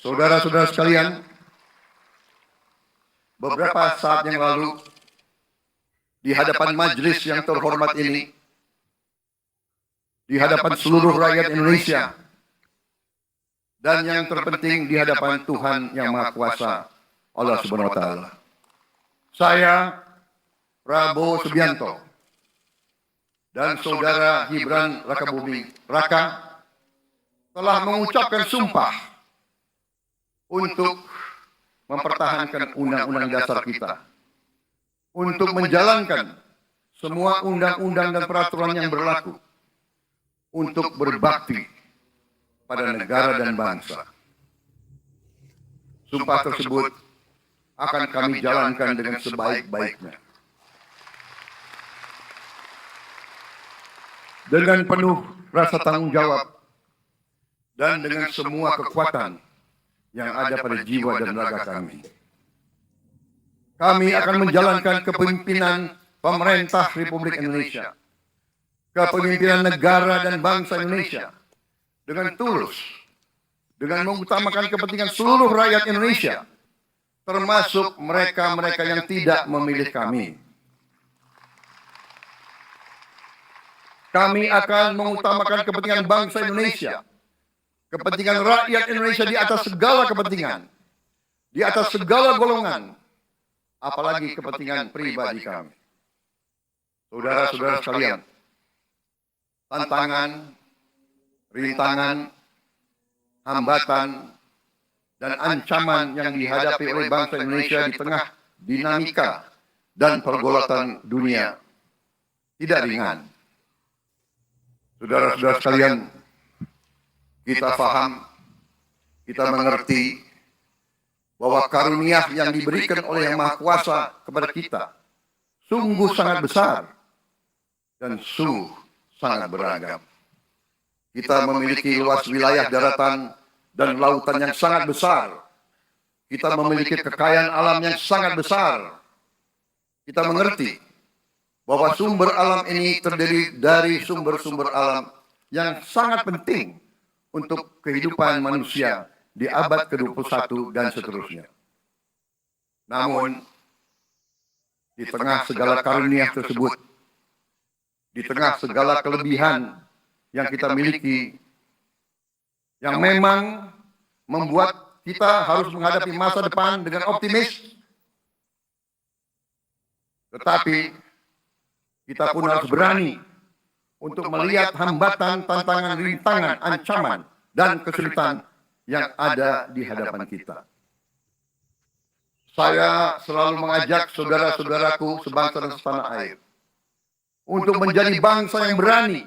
Saudara-saudara sekalian, beberapa saat yang lalu di hadapan majelis yang terhormat ini, di hadapan seluruh rakyat Indonesia, dan yang terpenting di hadapan Tuhan Yang Maha Kuasa, Allah Subhanahu wa Ta'ala. Saya, Prabowo Subianto, dan Saudara Gibran Rakabuming Raka telah mengucapkan sumpah untuk mempertahankan undang-undang dasar kita, untuk menjalankan semua undang-undang dan peraturan yang berlaku, untuk berbakti pada negara dan bangsa. Sumpah tersebut akan kami jalankan dengan sebaik-baiknya, dengan penuh rasa tanggung jawab dan dengan semua kekuatan yang ada pada jiwa dan raga kami. Kami akan menjalankan kepemimpinan pemerintah Republik Indonesia, kepemimpinan negara dan bangsa Indonesia dengan tulus, dengan mengutamakan kepentingan seluruh rakyat Indonesia, termasuk mereka-mereka yang tidak memilih kami. Kami akan mengutamakan kepentingan bangsa Indonesia, kepentingan rakyat Indonesia di atas segala kepentingan, di atas segala golongan, apalagi kepentingan pribadi kami. Saudara-saudara sekalian, tantangan, rintangan, hambatan, dan ancaman yang dihadapi oleh bangsa Indonesia di tengah dinamika dan pergolatan dunia tidak ringan. Saudara-saudara sekalian, kita paham, kita mengerti bahwa karunia yang diberikan oleh Yang Maha Kuasa kepada kita sungguh sangat besar dan sungguh sangat beragam. Kita memiliki luas wilayah daratan dan lautan yang sangat besar. Kita memiliki kekayaan alam yang sangat besar. Kita mengerti bahwa sumber alam ini terdiri dari sumber-sumber alam yang sangat penting untuk kehidupan manusia di abad ke-21 dan seterusnya. Namun, di tengah segala karunia tersebut, di tengah segala kelebihan yang kita miliki, yang memang membuat kita harus menghadapi masa depan dengan optimis, tetapi kita pun harus berani untuk melihat hambatan, tantangan, rintangan, ancaman, dan kesulitan yang ada di hadapan kita. Saya selalu mengajak saudara-saudaraku sebangsa dan setanah air untuk menjadi bangsa yang berani,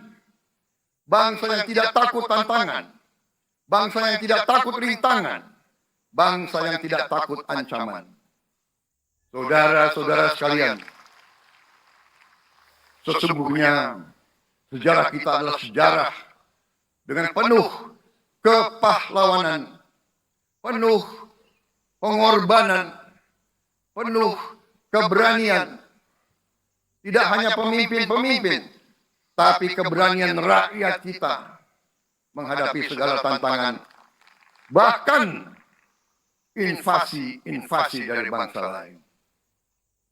bangsa yang tidak takut tantangan, bangsa yang tidak takut rintangan, bangsa yang tidak takut ancaman. Saudara-saudara sekalian, sesungguhnya sejarah kita adalah sejarah dengan penuh kepahlawanan, penuh pengorbanan, penuh keberanian. Tidak hanya pemimpin-pemimpin, tapi keberanian rakyat kita menghadapi segala tantangan, bahkan invasi-invasi dari bangsa lain.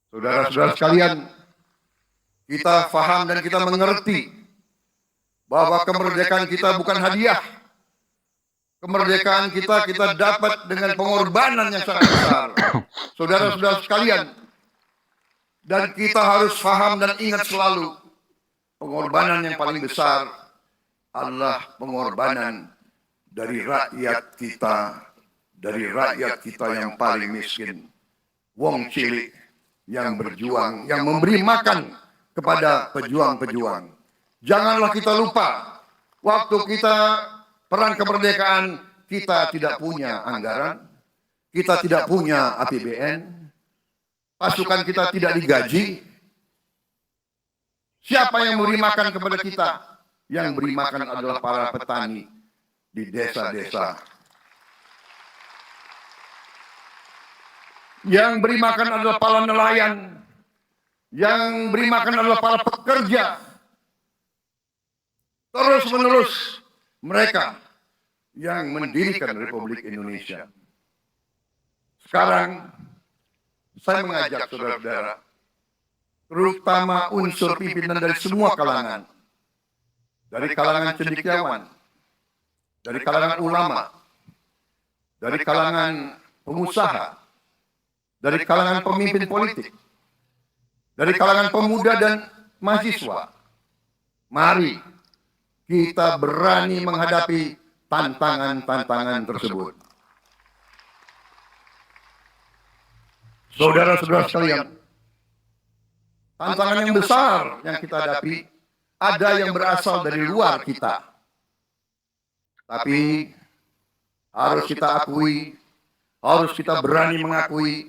Saudara-saudara sekalian, kita paham dan kita mengerti bahwa kemerdekaan kita bukan hadiah. Kemerdekaan kita dapat dengan pengorbanan yang sangat besar. Saudara-saudara sekalian, dan kita harus paham dan ingat selalu, pengorbanan yang paling besar adalah pengorbanan dari rakyat kita yang paling miskin. Wong cilik yang berjuang, yang memberi makan kepada pejuang-pejuang. Janganlah kita lupa, waktu kita perang kemerdekaan, kita tidak punya anggaran, kita tidak punya APBN, pasukan kita tidak digaji. Siapa yang memberi makan kepada kita? Yang beri makan adalah para petani di desa-desa. Yang beri makan adalah para nelayan. Yang beri makan adalah para pekerja. Terus-menerus mereka yang mendirikan Republik Indonesia. Sekarang, saya mengajak saudara-saudara, terutama unsur pimpinan dari semua kalangan, dari kalangan cendekiawan, dari kalangan ulama, dari kalangan pengusaha, dari kalangan pemimpin politik, dari kalangan pemuda dan mahasiswa. Mari kita berani menghadapi tantangan-tantangan tersebut. Saudara-saudara sekalian, tantangan yang besar yang kita hadapi ada yang berasal dari luar kita. Tapi harus kita akui, harus kita berani mengakui,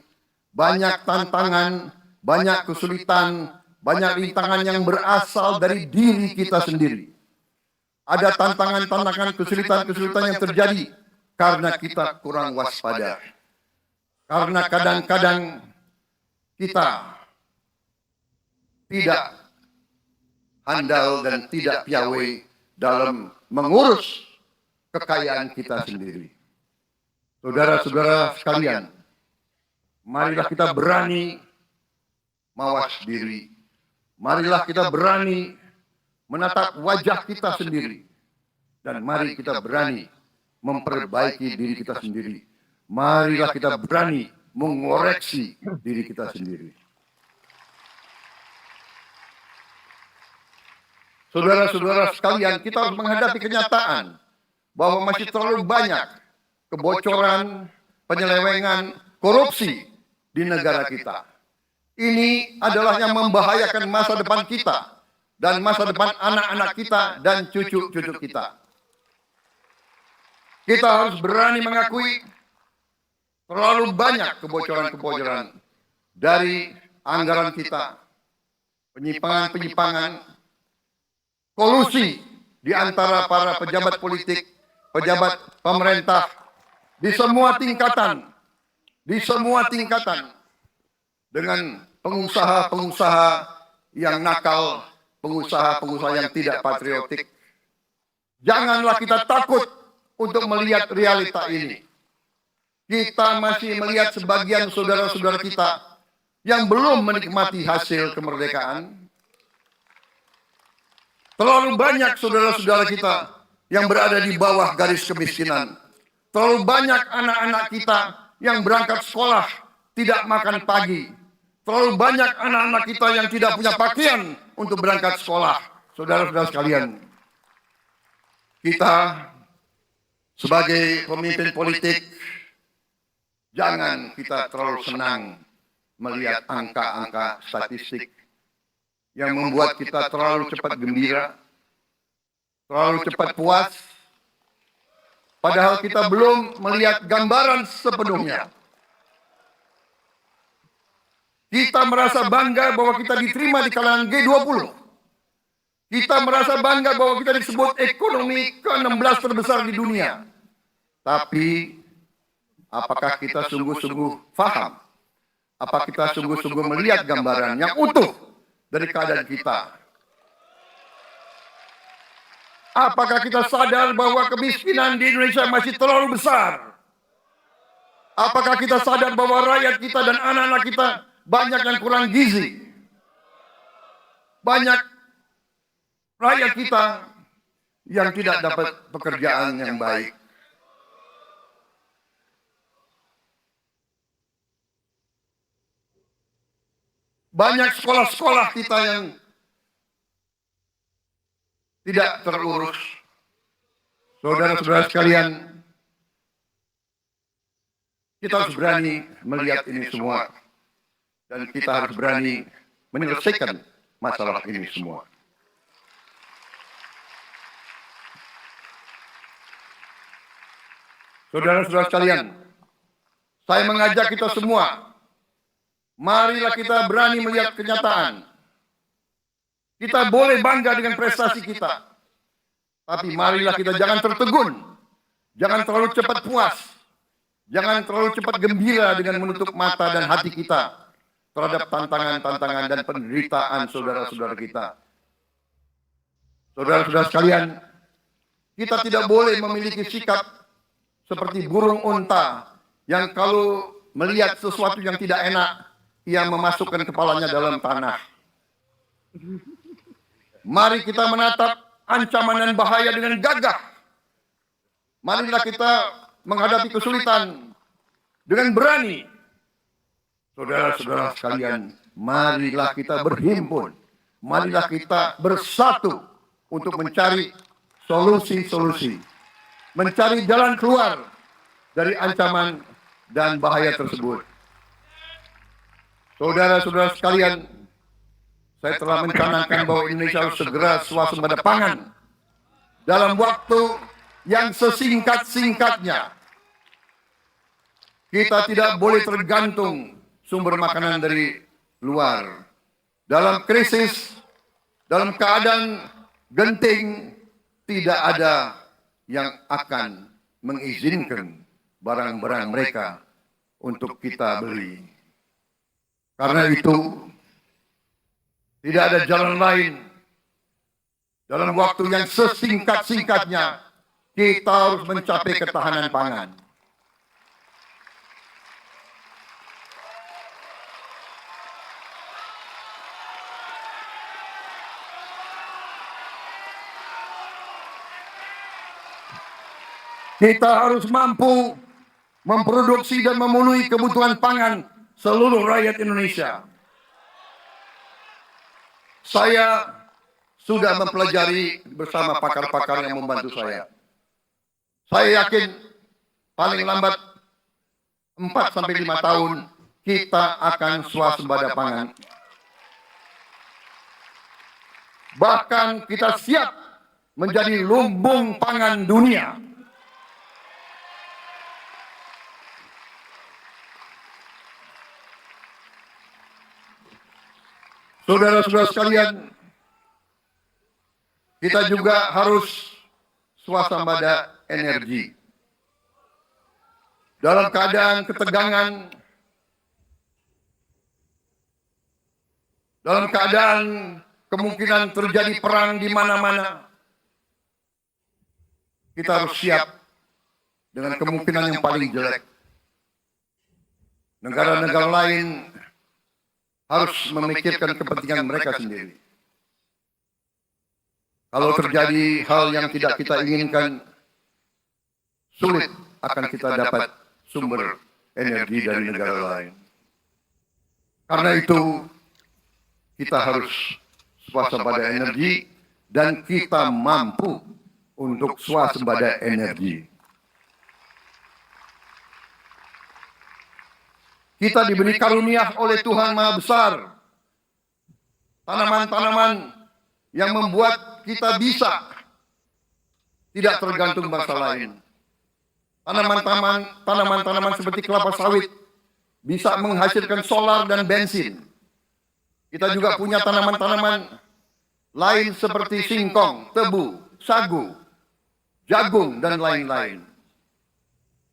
banyak tantangan, banyak kesulitan, banyak rintangan yang berasal dari diri kita sendiri. Ada tantangan-tantangan, kesulitan-kesulitan yang terjadi karena kita kurang waspada. Karena kadang-kadang kita tidak handal dan tidak piawai dalam mengurus kekayaan kita sendiri. Saudara-saudara sekalian, marilah kita berani mawas diri. Marilah kita berani menatap wajah kita sendiri. Dan mari kita berani memperbaiki diri kita sendiri. Marilah kita berani mengoreksi diri kita sendiri. Saudara-saudara sekalian, kita harus menghadapi kenyataan bahwa masih terlalu banyak kebocoran, penyelewengan, korupsi di negara kita. Ini adalah yang membahayakan masa depan kita dan masa depan anak-anak kita dan cucu-cucu kita. Kita harus berani mengakui terlalu banyak kebocoran-kebocoran dari anggaran kita, penyimpangan-penyimpangan, kolusi di antara para pejabat politik, pejabat pemerintah di semua tingkatan, dengan pengusaha-pengusaha yang nakal, pengusaha-pengusaha yang tidak patriotik. Janganlah kita takut untuk melihat realita ini. Kita masih melihat sebagian saudara-saudara kita yang belum menikmati hasil kemerdekaan. Terlalu banyak saudara-saudara kita yang berada di bawah garis kemiskinan. Terlalu banyak anak-anak kita yang berangkat sekolah tidak makan pagi. Terlalu banyak anak-anak kita yang tidak punya pakaian untuk berangkat sekolah. Saudara-saudara sekalian, kita sebagai pemimpin politik, jangan kita terlalu senang melihat angka-angka statistik yang membuat kita terlalu cepat gembira, terlalu cepat puas, padahal kita belum melihat gambaran sepenuhnya. Kita merasa bangga bahwa kita diterima di kalangan G20. Kita merasa bangga bahwa kita disebut ekonomi ke-16 terbesar di dunia. Tapi, apakah kita sungguh-sungguh paham? Apakah kita sungguh-sungguh melihat gambaran yang utuh dari keadaan kita? Apakah kita sadar bahwa kemiskinan di Indonesia masih terlalu besar? Apakah kita sadar bahwa rakyat kita dan anak-anak kita banyak yang kurang gizi? Banyak rakyat kita yang tidak dapat pekerjaan yang baik. Banyak sekolah-sekolah kita yang tidak terurus. Saudara-saudara sekalian, kita harus berani melihat ini semua. Dan kita harus berani menyelesaikan masalah ini semua. Saudara-saudara sekalian, saya mengajak kita semua, marilah kita berani melihat kenyataan. Kita boleh bangga dengan prestasi kita, tapi marilah kita jangan tertegun, jangan terlalu cepat puas, jangan terlalu cepat gembira dengan menutup mata dan hati kita terhadap tantangan-tantangan dan penderitaan saudara-saudara kita. Saudara-saudara sekalian, kita tidak boleh memiliki sikap seperti burung unta yang kalau melihat sesuatu yang tidak enak, ia memasukkan kepalanya dalam tanah. Mari kita menatap ancaman dan bahaya dengan gagah. Marilah kita menghadapi kesulitan dengan berani. Saudara-saudara sekalian, marilah kita berhimpun. Marilah kita bersatu untuk mencari solusi-solusi. Mencari jalan keluar dari ancaman dan bahaya tersebut. Saudara-saudara sekalian, saya telah mencanangkan bahwa Indonesia harus segera swasembada pangan dalam waktu yang sesingkat-singkatnya. Kita tidak boleh tergantung sumber makanan dari luar. Dalam krisis, dalam keadaan genting, tidak ada yang akan mengizinkan barang-barang mereka untuk kita beli. Karena itu, tidak ada jalan lain. Dalam waktu yang sesingkat-singkatnya, kita harus mencapai ketahanan pangan. Kita harus mampu memproduksi dan memenuhi kebutuhan pangan seluruh rakyat Indonesia. Saya sudah mempelajari bersama pakar-pakar yang membantu saya. Saya yakin paling lambat 4-5 tahun kita akan swasembada pangan. Bahkan kita siap menjadi lumbung pangan dunia. Saudara-saudara sekalian, kita juga harus swasembada energi. Dalam keadaan ketegangan, dalam keadaan kemungkinan terjadi perang di mana-mana, kita harus siap dengan kemungkinan yang paling jelek. Negara-negara lain harus memikirkan kepentingan mereka sendiri. Kalau terjadi hal yang tidak kita inginkan, sulit akan kita dapat sumber energi dari negara lain. Karena itu, kita harus swasembada energi dan kita mampu untuk swasembada energi. Kita diberi karunia oleh Tuhan Maha Besar. Tanaman-tanaman yang membuat kita bisa tidak tergantung bangsa lain. Tanaman-tanaman seperti kelapa sawit bisa menghasilkan solar dan bensin. Kita juga punya tanaman-tanaman lain seperti singkong, tebu, sagu, jagung, dan lain-lain.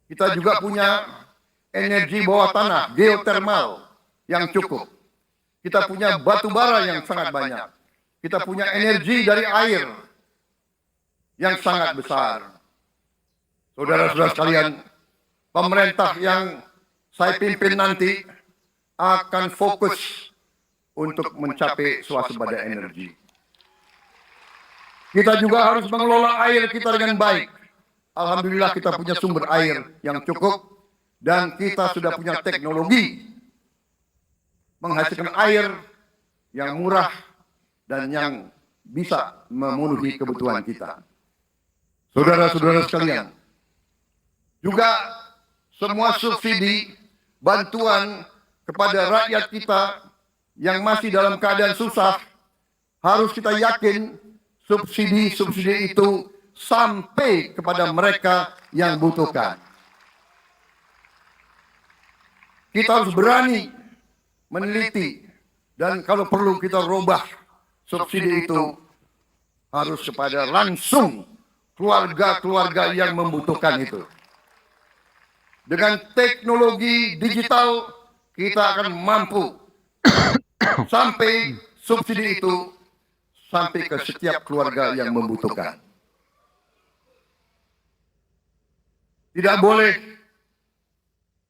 Kita juga punya energi bawah tanah, geotermal yang cukup. Kita punya batu bara yang sangat banyak. Kita punya energi dari air yang sangat besar. Saudara-saudara sekalian, pemerintah yang saya pimpin nanti akan fokus untuk mencapai swasembada energi. Kita juga harus mengelola air kita dengan baik. Alhamdulillah kita punya sumber air yang cukup. Dan kita sudah punya teknologi menghasilkan air yang murah dan yang bisa memenuhi kebutuhan kita. Saudara-saudara sekalian, juga semua subsidi, bantuan kepada rakyat kita yang masih dalam keadaan susah, harus kita yakin subsidi-subsidi itu sampai kepada mereka yang butuhkan. Kita harus berani meneliti dan kalau perlu kita robah subsidi itu harus kepada langsung keluarga-keluarga yang membutuhkan itu. Dengan teknologi digital kita akan mampu sampai subsidi itu sampai ke setiap keluarga yang membutuhkan. Tidak boleh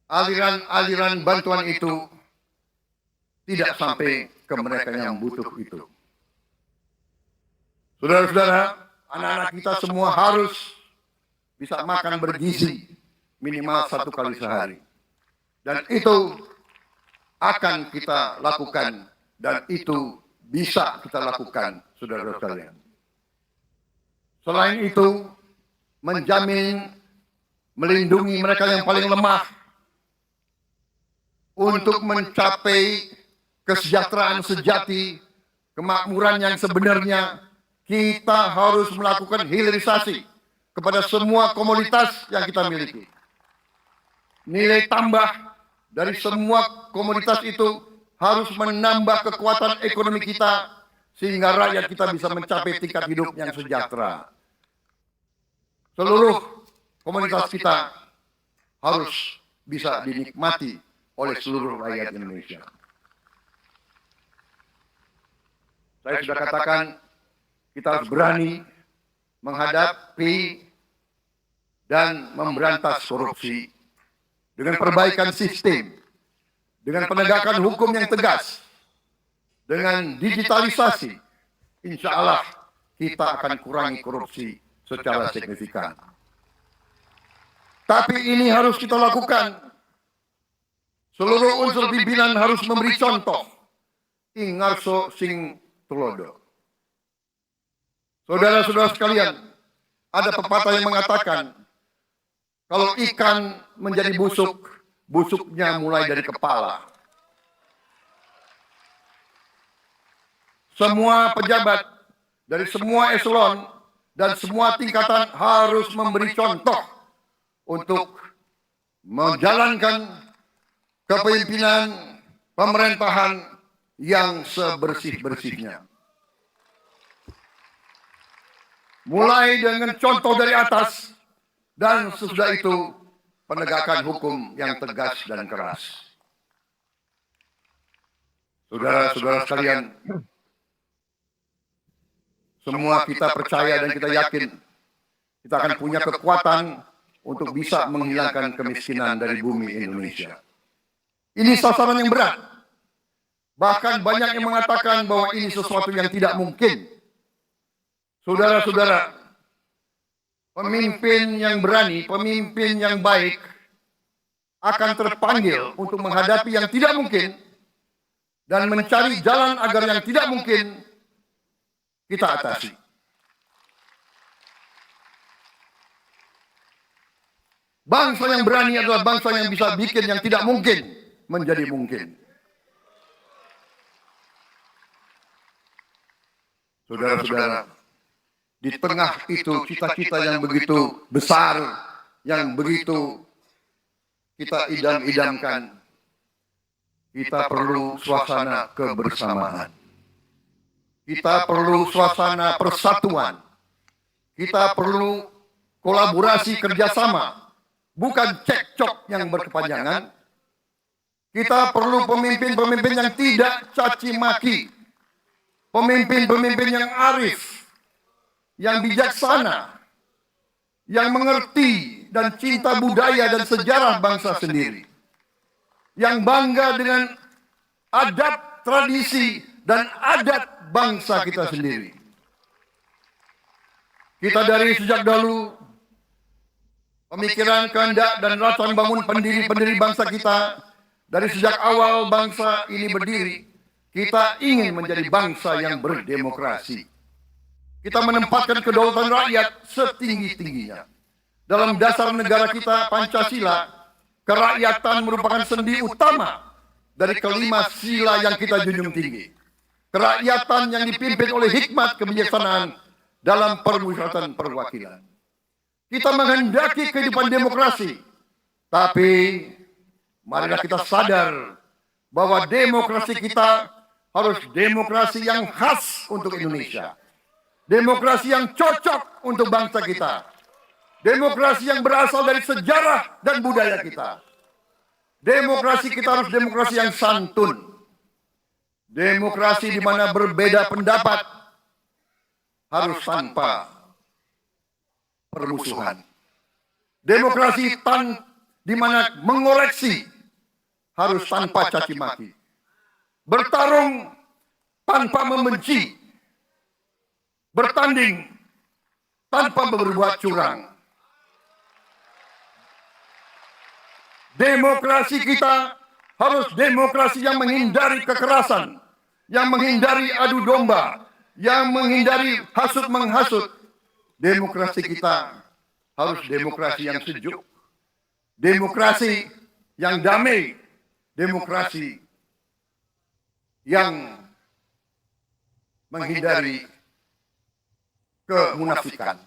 aliran-aliran bantuan itu tidak sampai ke mereka yang butuh itu. Saudara-saudara, anak-anak kita semua harus bisa makan bergizi minimal 1 kali sehari. Dan itu akan kita lakukan dan itu bisa kita lakukan, saudara-saudara sekalian. Selain itu, menjamin melindungi mereka yang paling lemah untuk mencapai kesejahteraan sejati, kemakmuran yang sebenarnya, kita harus melakukan hilirisasi kepada semua komoditas yang kita miliki. Nilai tambah dari semua komoditas itu harus menambah kekuatan ekonomi kita sehingga rakyat kita bisa mencapai tingkat hidup yang sejahtera. Seluruh komoditas kita harus bisa dinikmati oleh seluruh rakyat Indonesia. Saya sudah katakan, kita harus berani menghadapi dan memberantas korupsi dengan perbaikan sistem, dengan penegakan hukum yang tegas, dengan digitalisasi. Insya Allah kita akan kurangi korupsi secara signifikan. Tapi ini harus kita lakukan. Seluruh unsur pimpinan harus memberi contoh. Ingarso sing tulodo. Saudara-saudara sekalian, ada pepatah yang mengatakan, kalau ikan menjadi busuk, busuknya mulai dari kepala. Semua pejabat dari semua eselon dan semua tingkatan harus memberi contoh untuk menjalankan kepemimpinan pemerintahan yang sebersih-bersihnya. Mulai dengan contoh dari atas dan sesudah itu penegakan hukum yang tegas dan keras. Saudara-saudara sekalian, semua kita percaya dan kita yakin kita akan punya kekuatan untuk bisa menghilangkan kemiskinan dari bumi Indonesia. Ini sasaran yang berat. Bahkan banyak yang mengatakan bahwa ini sesuatu yang tidak mungkin. Saudara-saudara, pemimpin yang berani, pemimpin yang baik akan terpanggil untuk menghadapi yang tidak mungkin dan mencari jalan agar yang tidak mungkin kita atasi. Bangsa yang berani adalah bangsa yang bisa bikin yang tidak mungkin menjadi mungkin. Saudara-saudara, di tengah itu cita-cita yang begitu besar, yang begitu kita idam-idamkan, kita perlu suasana kebersamaan. Kita perlu suasana persatuan. Kita perlu kolaborasi kerjasama, bukan cekcok yang berkepanjangan. Kita perlu pemimpin-pemimpin yang tidak caci maki, pemimpin-pemimpin yang arif, yang bijaksana, yang mengerti dan cinta budaya dan sejarah bangsa sendiri, yang bangga dengan adat, tradisi, dan adat bangsa kita sendiri. Kita dari sejak dahulu, pemikiran, kehendak, dan rasa bangun pendiri-pendiri bangsa kita, dari sejak awal bangsa ini berdiri, kita ingin menjadi bangsa yang berdemokrasi. Kita menempatkan kedaulatan rakyat setinggi-tingginya. Dalam dasar negara kita, Pancasila, kerakyatan merupakan sendi utama dari kelima sila yang kita junjung tinggi. Kerakyatan yang dipimpin oleh hikmat kebijaksanaan dalam permusyawaratan perwakilan. Kita menghendaki kehidupan demokrasi, tapi marilah kita sadar bahwa demokrasi kita harus demokrasi yang khas untuk Indonesia. Demokrasi yang cocok untuk bangsa kita. Demokrasi yang berasal dari sejarah dan budaya kita. Demokrasi kita harus demokrasi yang santun. Demokrasi di mana berbeda pendapat harus tanpa permusuhan. Demokrasi di mana mengoreksi harus tanpa caci maki. Bertarung tanpa membenci. Bertanding tanpa berbuat curang. Demokrasi kita harus demokrasi yang menghindari kekerasan, yang menghindari adu domba, yang menghindari hasut menghasut. Demokrasi kita harus demokrasi yang sejuk, demokrasi yang damai, demokrasi yang menghindari kemunafikan.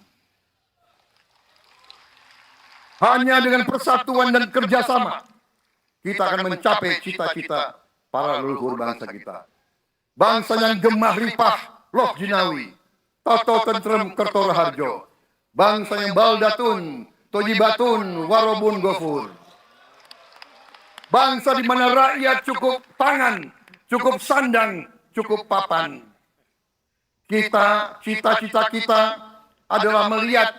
Hanya dengan persatuan dan kerjasama kita akan mencapai cita-cita para leluhur bangsa kita. Bangsa yang gemah ripah loh jinawi, toto tentrem kerto raharjo. Bangsa yang baldatun, tojibatun, warobun gofur. Bangsa di mana rakyat cukup pangan, cukup sandang, cukup papan. Cita-cita kita adalah melihat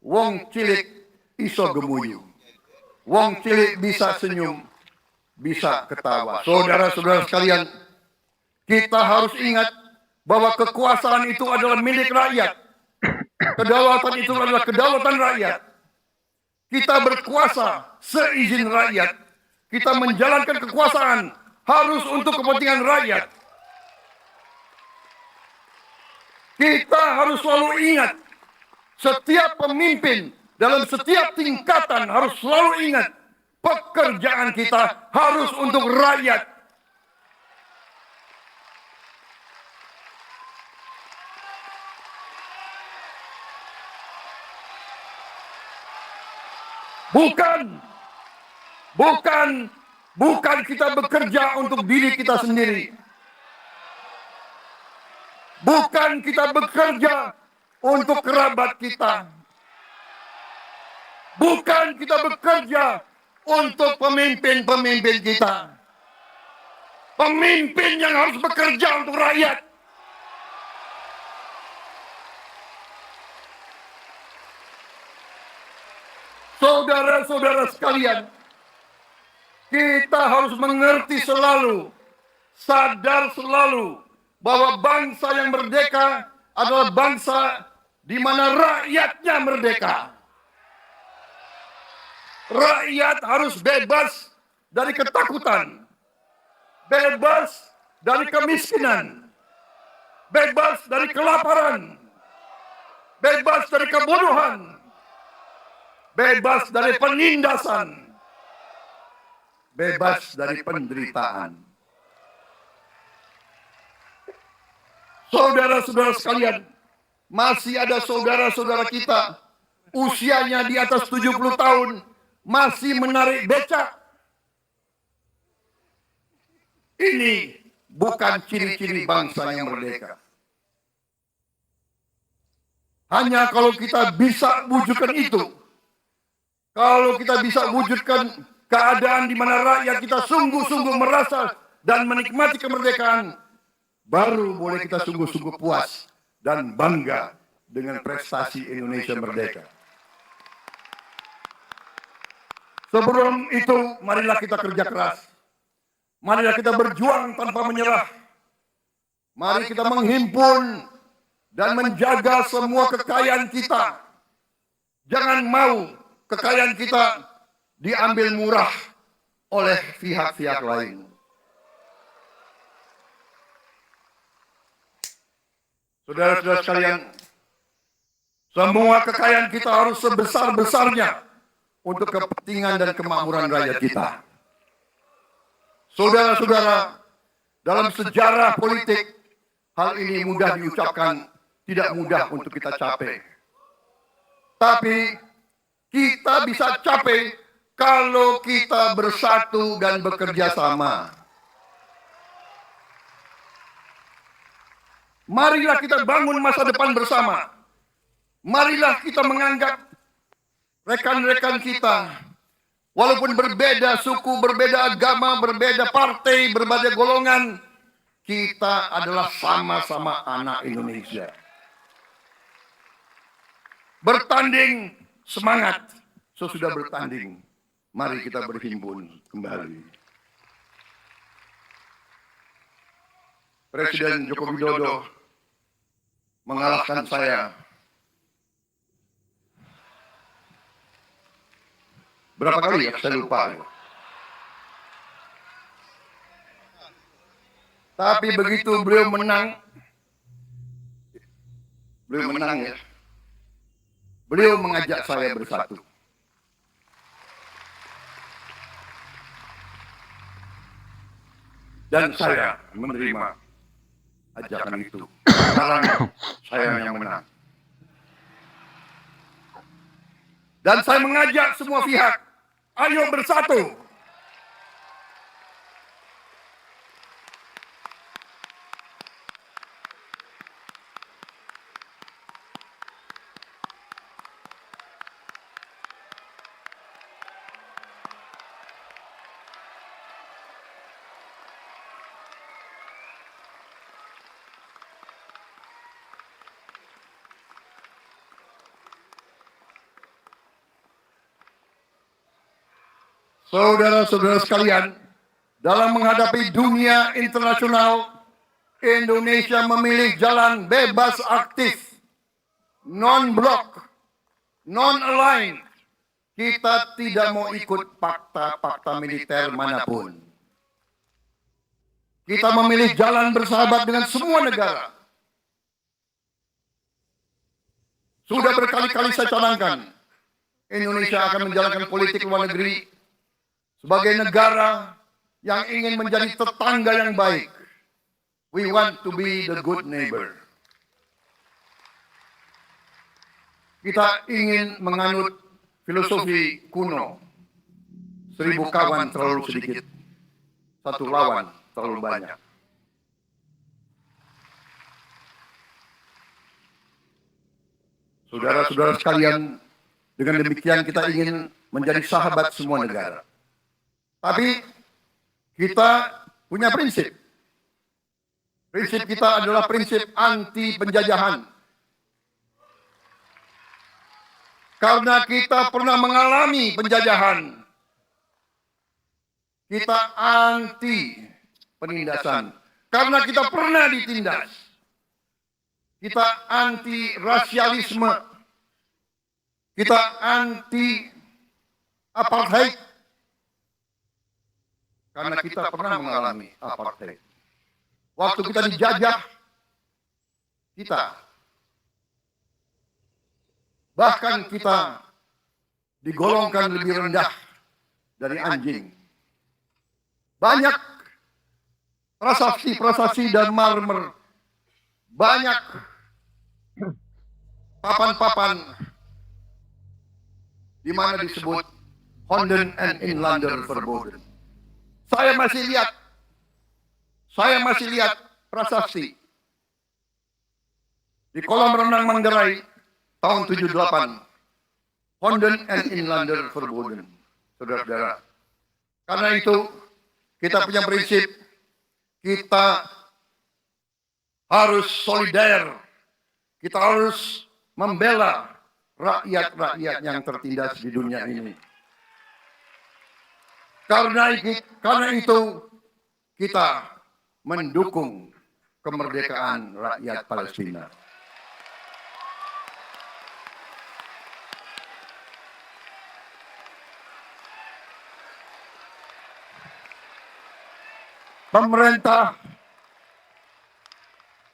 wong cilik iso gemuyu. Wong cilik bisa senyum, bisa ketawa. Saudara-saudara sekalian, kita harus ingat bahwa kekuasaan itu adalah milik rakyat. Kedaulatan itu adalah kedaulatan rakyat. Kita berkuasa seizin rakyat. Kita menjalankan kekuasaan harus untuk kepentingan rakyat. Kita harus selalu ingat, setiap pemimpin dalam setiap tingkatan harus selalu ingat, pekerjaan kita harus untuk rakyat. Bukan kita bekerja untuk diri kita sendiri. Bukan kita bekerja untuk kerabat kita. Bukan kita bekerja untuk pemimpin-pemimpin kita. Pemimpin yang harus bekerja untuk rakyat. Saudara-saudara sekalian, kita harus mengerti selalu, sadar selalu bahwa bangsa yang merdeka adalah bangsa di mana rakyatnya merdeka. Rakyat harus bebas dari ketakutan, bebas dari kemiskinan, bebas dari kelaparan, bebas dari kebodohan, bebas dari penindasan, bebas dari penderitaan. Saudara-saudara sekalian, masih ada saudara-saudara kita usianya di atas 70 tahun masih menarik becak. Ini bukan ciri-ciri bangsa yang merdeka. Hanya kalau kita bisa wujudkan itu, kalau kita bisa wujudkan keadaan di mana rakyat kita sungguh-sungguh merasa dan menikmati kemerdekaan, baru boleh kita sungguh-sungguh puas dan bangga dengan prestasi Indonesia merdeka. Sebelum itu, marilah kita kerja keras. Marilah kita berjuang tanpa menyerah. Mari kita menghimpun dan menjaga semua kekayaan kita. Jangan mau kekayaan kita diambil murah oleh pihak-pihak lain. Saudara-saudara sekalian, semua kekayaan kita harus sebesar-besarnya untuk kepentingan dan kemakmuran rakyat kita. Saudara-saudara, dalam sejarah politik, hal ini mudah diucapkan, tidak mudah untuk kita capai. Tapi kita bisa capai kalau kita bersatu dan bekerja sama. Marilah kita bangun masa depan bersama. Marilah kita menganggap rekan-rekan kita, walaupun berbeda suku, berbeda agama, berbeda partai, berbeda golongan, kita adalah sama-sama anak Indonesia. Bertanding semangat, sesudah bertanding, mari kita berhimpun kembali. Presiden Joko Widodo mengalahkan saya berapa kali ya, saya lupa. Tapi begitu beliau menang ya, beliau mengajak saya bersatu. Dan saya menerima ajakan itu. Sekarang saya yang menang. Dan saya mengajak semua pihak, ayo bersatu. Saudara-saudara sekalian, dalam menghadapi dunia internasional, Indonesia memilih jalan bebas aktif, non-blok, non-aligned. Kita tidak mau ikut fakta-fakta militer manapun. Kita memilih jalan bersahabat dengan semua negara. Sudah berkali-kali saya canangkan, Indonesia akan menjalankan politik luar negeri sebagai negara yang ingin menjadi tetangga yang baik. We want to be the good neighbor. Kita ingin menganut filosofi kuno. 1000 kawan terlalu sedikit, 1 lawan terlalu banyak. Saudara-saudara sekalian, dengan demikian kita ingin menjadi sahabat semua negara. Tapi kita punya prinsip. Prinsip kita adalah prinsip anti penjajahan. Karena kita pernah mengalami penjajahan. Kita anti penindasan. Karena kita pernah ditindas. Kita anti rasialisme. Kita anti apartheid. Karena kita pernah mengalami apartheid. Waktu kita dijajah, bahkan kita digolongkan lebih rendah dari anjing. Banyak prasasti dan marmer, banyak papan-papan di mana disebut Honden and Inlander Verboden. Saya masih lihat prasasti di kolam renang Manggarai tahun 78. Honden and Inlander Verboden, saudara-saudara. Karena itu kita punya prinsip, kita harus solidar, kita harus membela rakyat-rakyat yang tertindas di dunia ini. Karena itu kita mendukung kemerdekaan rakyat Palestina.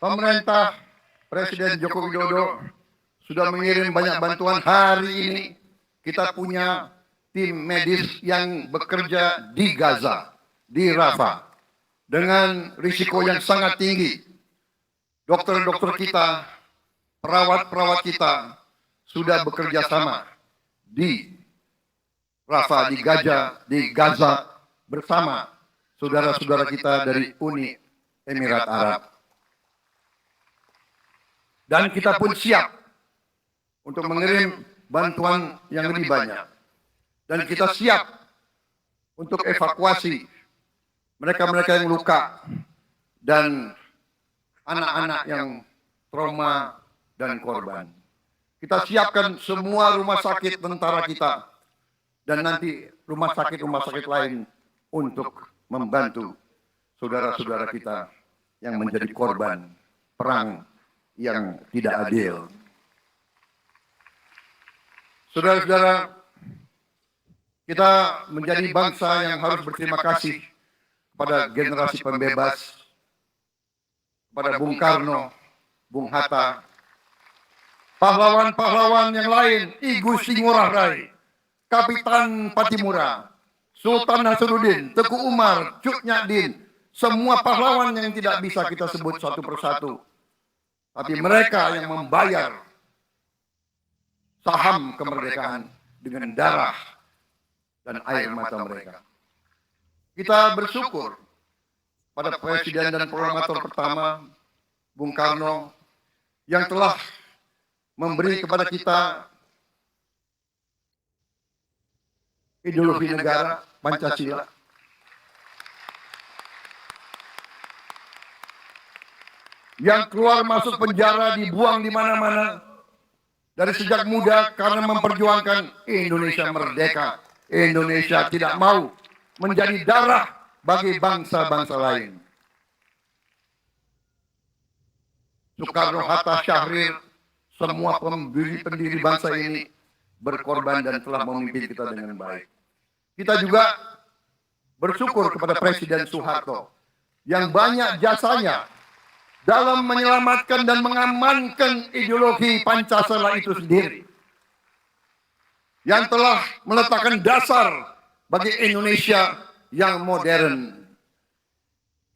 Pemerintah Presiden Joko Widodo sudah mengirim banyak bantuan. Hari ini kita punya tim medis yang bekerja di Gaza, di Rafah, dengan risiko yang sangat tinggi. Dokter-dokter kita, perawat-perawat kita sudah bekerja sama di Rafah, di Gaza bersama saudara-saudara kita dari Uni Emirat Arab. Dan kita pun siap untuk mengirim bantuan yang lebih banyak. Dan kita siap untuk evakuasi mereka-mereka yang luka dan anak-anak yang trauma dan korban. Kita siapkan semua rumah sakit tentara kita dan nanti rumah sakit lain untuk membantu saudara-saudara kita yang menjadi korban perang yang tidak adil. Saudara-saudara, kita menjadi bangsa yang harus berterima kasih kepada generasi pembebas, kepada Bung Karno, Bung Hatta, pahlawan-pahlawan yang lain, I Gusti Ngurah Rai, Kapitan Patimura, Sultan Nasruddin, Teku Umar, Cut Nyak, semua pahlawan yang tidak bisa kita sebut satu persatu. Tapi mereka yang membayar saham kemerdekaan dengan darah dan air mata mereka. Kita bersyukur pada Presiden dan Proklamator pertama, Bung Karno, yang telah memberi kepada kita ideologi negara Pancasila. Yang keluar masuk penjara, dibuang di mana-mana dari sejak muda karena memperjuangkan Indonesia merdeka. Indonesia tidak mau menjadi darah bagi bangsa-bangsa lain. Soekarno, Hatta, Syahrir, semua pendiri bangsa ini berkorban dan telah memimpin kita dengan baik. Kita juga bersyukur kepada Presiden Soeharto yang banyak jasanya dalam menyelamatkan dan mengamankan ideologi Pancasila itu sendiri, yang telah meletakkan dasar bagi Indonesia yang modern.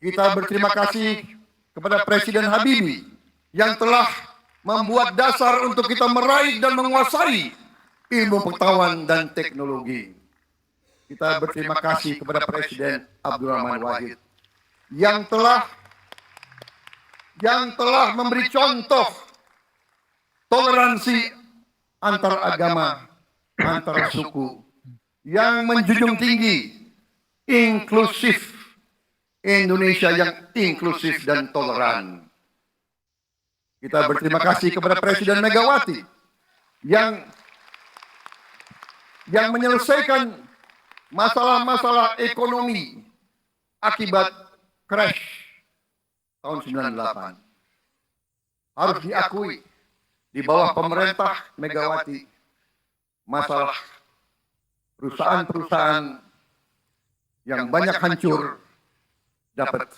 Kita berterima kasih kepada Presiden Habibie yang telah membuat dasar untuk kita meraih dan menguasai ilmu pengetahuan dan teknologi. Kita berterima kasih kepada Presiden Abdurrahman Wahid yang telah memberi contoh toleransi antar agama, antar suku, yang menjunjung tinggi inklusif, Indonesia yang inklusif dan toleran. Kita berterima kasih kepada Presiden Megawati yang menyelesaikan masalah-masalah ekonomi akibat crash tahun 98. Harus diakui, di bawah pemerintah Megawati, masalah perusahaan-perusahaan yang banyak hancur dapat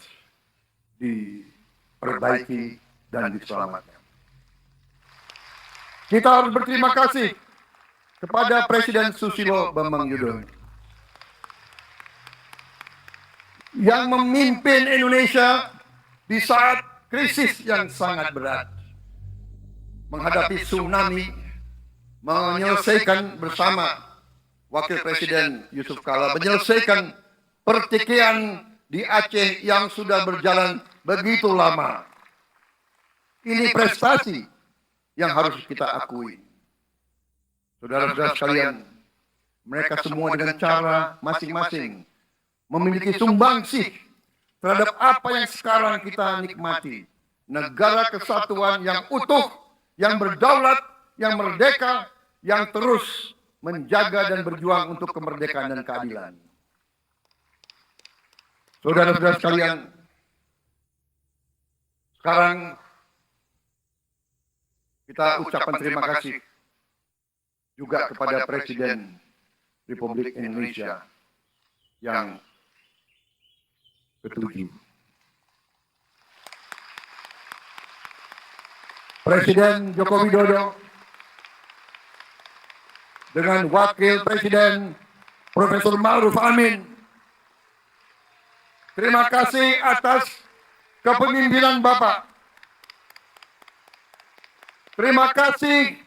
diperbaiki dan diselamatkan. Kita harus berterima kasih kepada Presiden Susilo Bambang Yudhoyono yang memimpin Indonesia di saat krisis yang sangat berat, menghadapi tsunami, menyelesaikan bersama Wakil Presiden Yusuf Kala, menyelesaikan pertikaian di Aceh yang sudah berjalan begitu lama. Ini prestasi yang harus kita akui. Saudara-saudara sekalian, mereka semua dengan cara masing-masing memiliki sumbangsih terhadap apa yang sekarang kita nikmati. Negara kesatuan yang utuh, yang berdaulat, yang merdeka, yang terus menjaga dan berjuang untuk kemerdekaan dan keadilan. Saudara-saudara sekalian, sekarang kita ucapkan terima kasih juga kepada Presiden Republik Indonesia yang ke-7. Presiden Joko Widodo dengan Wakil Presiden Profesor Ma'ruf Amin. Terima kasih atas kepemimpinan Bapak. Terima kasih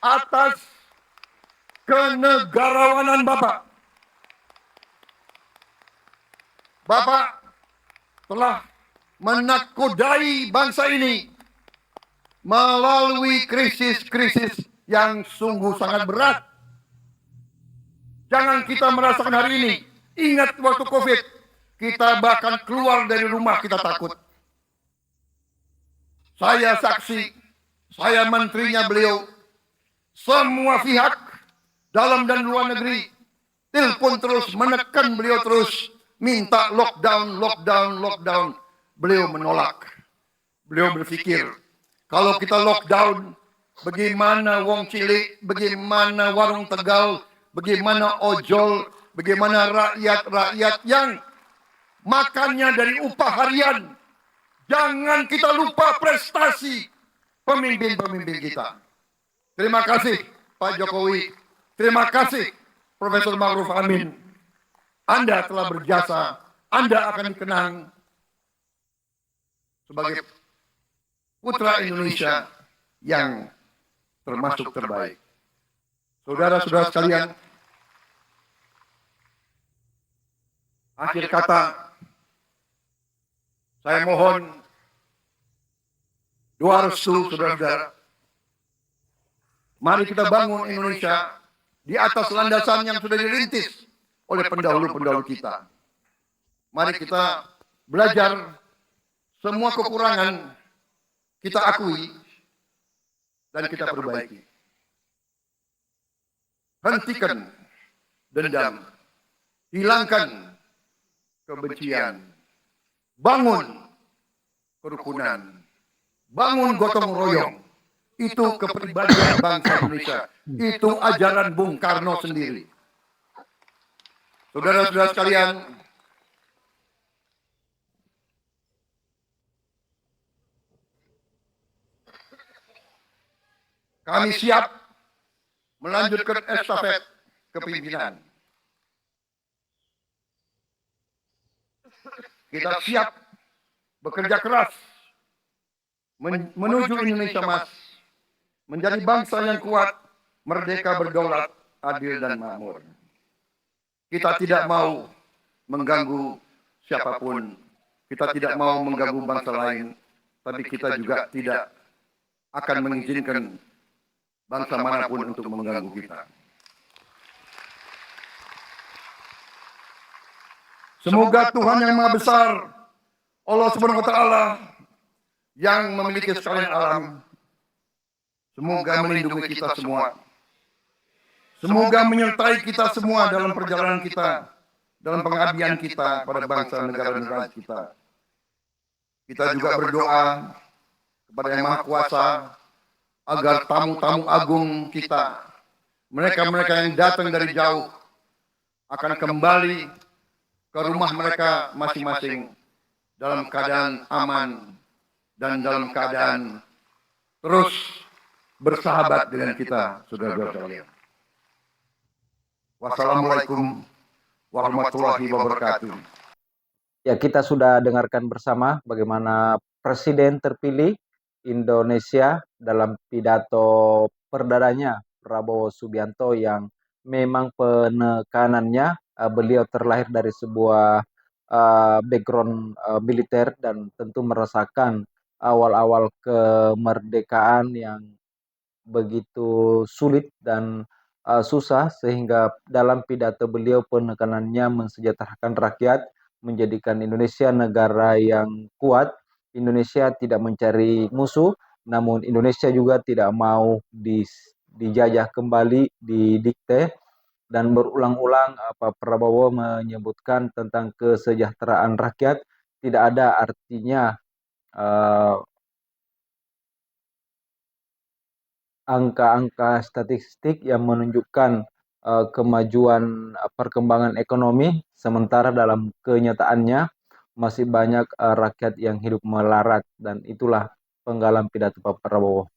atas kenegarawanan Bapak. Bapak telah menakodai bangsa ini melalui krisis-krisis yang sungguh sangat berat. Jangan kita merasakan hari ini. Ingat waktu COVID, kita bahkan keluar dari rumah kita takut. Saya saksi, saya menterinya beliau, semua pihak dalam dan luar negeri telepon terus, menekan beliau terus, minta lockdown, lockdown, lockdown. Beliau menolak. Beliau berpikir, kalau kita lockdown, bagaimana wong cilik, bagaimana warung Tegal, bagaimana ojol, bagaimana rakyat-rakyat yang makannya dari upah harian. Jangan kita lupa prestasi pemimpin-pemimpin kita. Terima kasih Pak Jokowi. Terima kasih Profesor Ma'ruf Amin. Anda telah berjasa. Anda akan dikenang sebagai putra Indonesia yang termasuk terbaik. Saudara-saudara sekalian, akhir kata, saya mohon doa restu saudara-saudara. Mari kita bangun Indonesia di atas landasan yang sudah dirintis oleh pendahulu-pendahulu kita. Mari kita belajar semua kekurangan kita akui dan kita perbaiki. Hentikan dendam, hilangkan kebencian, bangun kerukunan, bangun gotong royong. Itu kepribadian bangsa Indonesia. Itu ajaran Bung Karno sendiri. Saudara-saudara sekalian, kami siap melanjutkan estafet kepemimpinan. Kita siap bekerja keras menuju Indonesia Emas, menjadi bangsa yang kuat, merdeka, berdaulat, adil dan makmur. Kita tidak mau mengganggu siapapun. Kita tidak mau mengganggu bangsa lain, tapi kita juga tidak akan mengizinkan bangsa manapun untuk mengganggu kita. Semoga Tuhan yang Maha Besar, Allah Subhanahu wa Ta'ala, yang memiliki sekalian alam, semoga melindungi kita semua. Semoga menyertai kita semua dalam perjalanan kita, dalam pengabdian kita pada bangsa negara-negara kita. Kita juga berdoa kepada Yang Maha Kuasa agar tamu-tamu agung kita, mereka-mereka yang datang dari jauh, akan kembali ke rumah mereka masing-masing dalam keadaan aman dan dalam keadaan terus bersahabat dengan kita, saudara-saudara sekalian. Wassalamualaikum warahmatullahi wabarakatuh. Ya, kita sudah dengarkan bersama bagaimana Presiden terpilih Indonesia dalam pidato perdananya Prabowo Subianto yang memang penekanannya beliau terlahir dari sebuah background militer dan tentu merasakan awal-awal kemerdekaan yang begitu sulit dan susah, sehingga dalam pidato beliau penekanannya mensejahterakan rakyat, menjadikan Indonesia negara yang kuat. Indonesia tidak mencari musuh, namun Indonesia juga tidak mau dijajah kembali, didikte. Dan berulang-ulang Pak Prabowo menyebutkan tentang kesejahteraan rakyat. Tidak ada artinya angka-angka statistik yang menunjukkan kemajuan perkembangan ekonomi, sementara dalam kenyataannya masih banyak rakyat yang hidup melarat, dan itulah penggalan pidato Pak Prabowo.